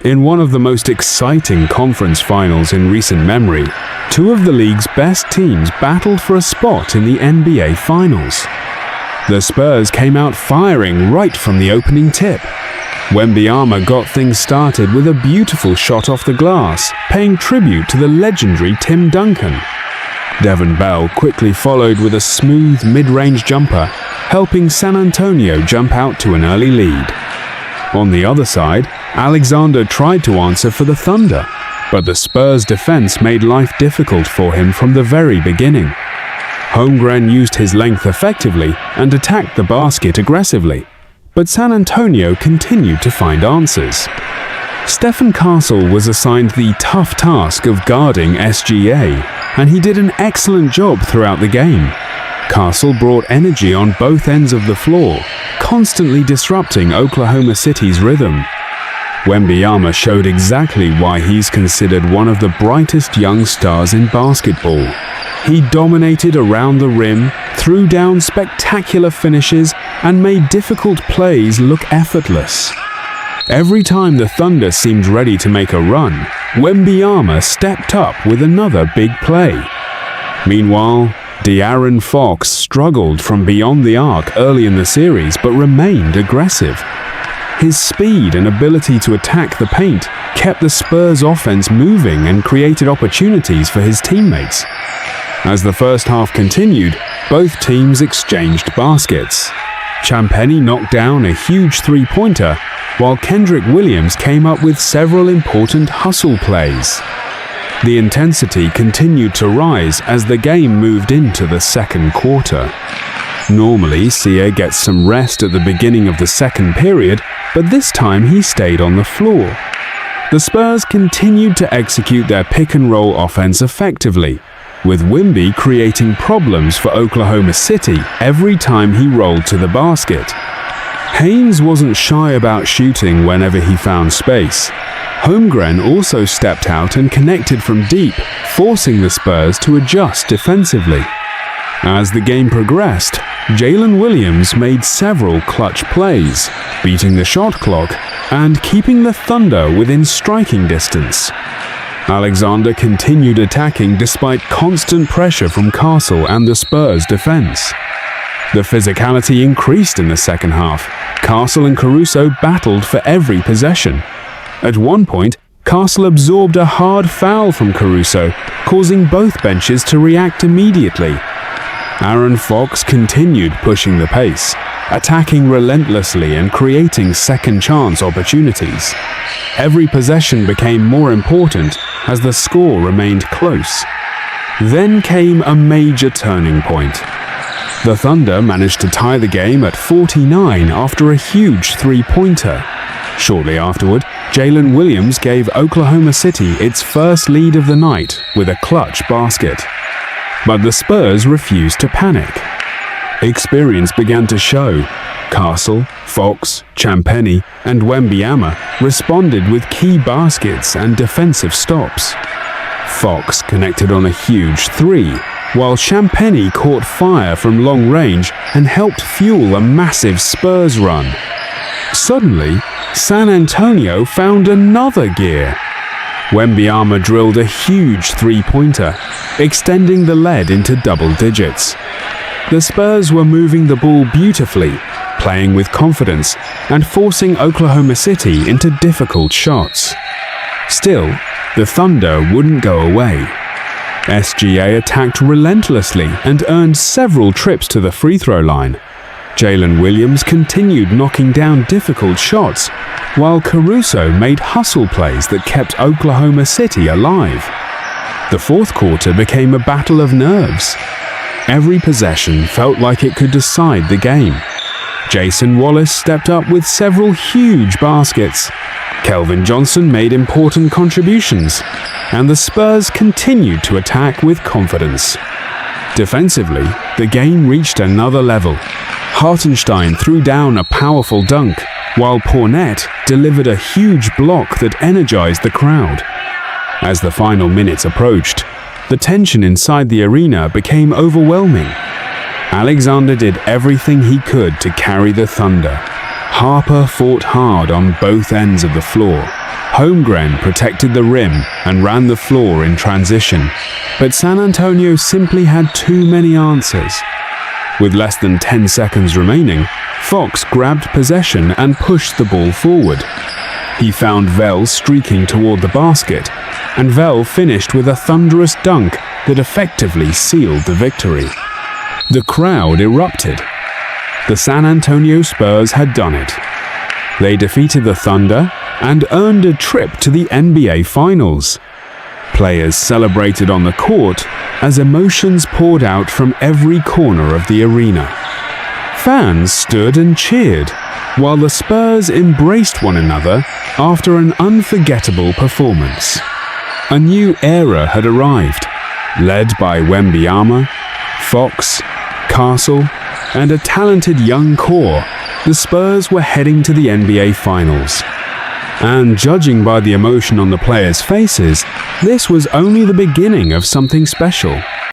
In one of the most exciting conference finals in recent memory, two of the league's best teams battled for a spot in the NBA Finals. The Spurs came out firing right from the opening tip. Wembanyama got things started with a beautiful shot off the glass, paying tribute to the legendary Tim Duncan. Devin Bell quickly followed with a smooth mid-range jumper, helping San Antonio jump out to an early lead. On the other side, Alexander tried to answer for the Thunder, but the Spurs' defense made life difficult for him from the very beginning. Holmgren used his length effectively and attacked the basket aggressively, but San Antonio continued to find answers. Stephen Castle was assigned the tough task of guarding SGA, and he did an excellent job throughout the game. Castle brought energy on both ends of the floor, constantly disrupting Oklahoma City's rhythm. Wembanyama showed exactly why he's considered one of the brightest young stars in basketball. He dominated around the rim, threw down spectacular finishes, and made difficult plays look effortless. Every time the Thunder seemed ready to make a run, Wembanyama stepped up with another big play. Meanwhile, De'Aaron Fox struggled from beyond the arc early in the series but remained aggressive. His speed and ability to attack the paint kept the Spurs' offense moving and created opportunities for his teammates. As the first half continued, both teams exchanged baskets. Champagnie knocked down a huge three-pointer, while Kendrick Williams came up with several important hustle plays. The intensity continued to rise as the game moved into the second quarter. Normally, Serie gets some rest at the beginning of the second period, but this time he stayed on the floor. The Spurs continued to execute their pick-and-roll offense effectively, with Wemby creating problems for Oklahoma City every time he rolled to the basket. Haynes wasn't shy about shooting whenever he found space. Holmgren also stepped out and connected from deep, forcing the Spurs to adjust defensively. As the game progressed, Jalen Williams made several clutch plays, beating the shot clock and keeping the Thunder within striking distance. Alexander continued attacking despite constant pressure from Castle and the Spurs' defense. The physicality increased in the second half. Castle and Caruso battled for every possession. At one point, Castle absorbed a hard foul from Caruso, causing both benches to react immediately. Aaron Fox continued pushing the pace, attacking relentlessly and creating second-chance opportunities. Every possession became more important as the score remained close. Then came a major turning point. The Thunder managed to tie the game at 49 after a huge three-pointer. Shortly afterward, Jalen Williams gave Oklahoma City its first lead of the night with a clutch basket. But the Spurs refused to panic. Experience began to show. Castle, Fox, Champagnie, and Wembanyama responded with key baskets and defensive stops. Fox connected on a huge three, while Champagnie caught fire from long range and helped fuel a massive Spurs run. Suddenly, San Antonio found another gear. Wembanyama drilled a huge three-pointer, extending the lead into double digits. The Spurs were moving the ball beautifully, playing with confidence, and forcing Oklahoma City into difficult shots. Still, the Thunder wouldn't go away. SGA attacked relentlessly and earned several trips to the free throw line. Jalen Williams continued knocking down difficult shots, while Caruso made hustle plays that kept Oklahoma City alive. The fourth quarter became a battle of nerves. Every possession felt like it could decide the game. Jason Wallace stepped up with several huge baskets. Kelvin Johnson made important contributions, and the Spurs continued to attack with confidence. Defensively, the game reached another level. Hartenstein threw down a powerful dunk, while Pornett delivered a huge block that energized the crowd. As the final minutes approached, the tension inside the arena became overwhelming. Alexander did everything he could to carry the Thunder. Harper fought hard on both ends of the floor. Holmgren protected the rim and ran the floor in transition, but San Antonio simply had too many answers. With less than 10 seconds remaining, Fox grabbed possession and pushed the ball forward. He found Vell streaking toward the basket, and Vell finished with a thunderous dunk that effectively sealed the victory. The crowd erupted. The San Antonio Spurs had done it. They defeated the Thunder and earned a trip to the NBA Finals. Players celebrated on the court as emotions poured out from every corner of the arena. Fans stood and cheered, while the Spurs embraced one another after an unforgettable performance. A new era had arrived, led by Wembanyama, Fox, Castle, and a talented young core. The Spurs were heading to the NBA Finals. And judging by the emotion on the players' faces, this was only the beginning of something special.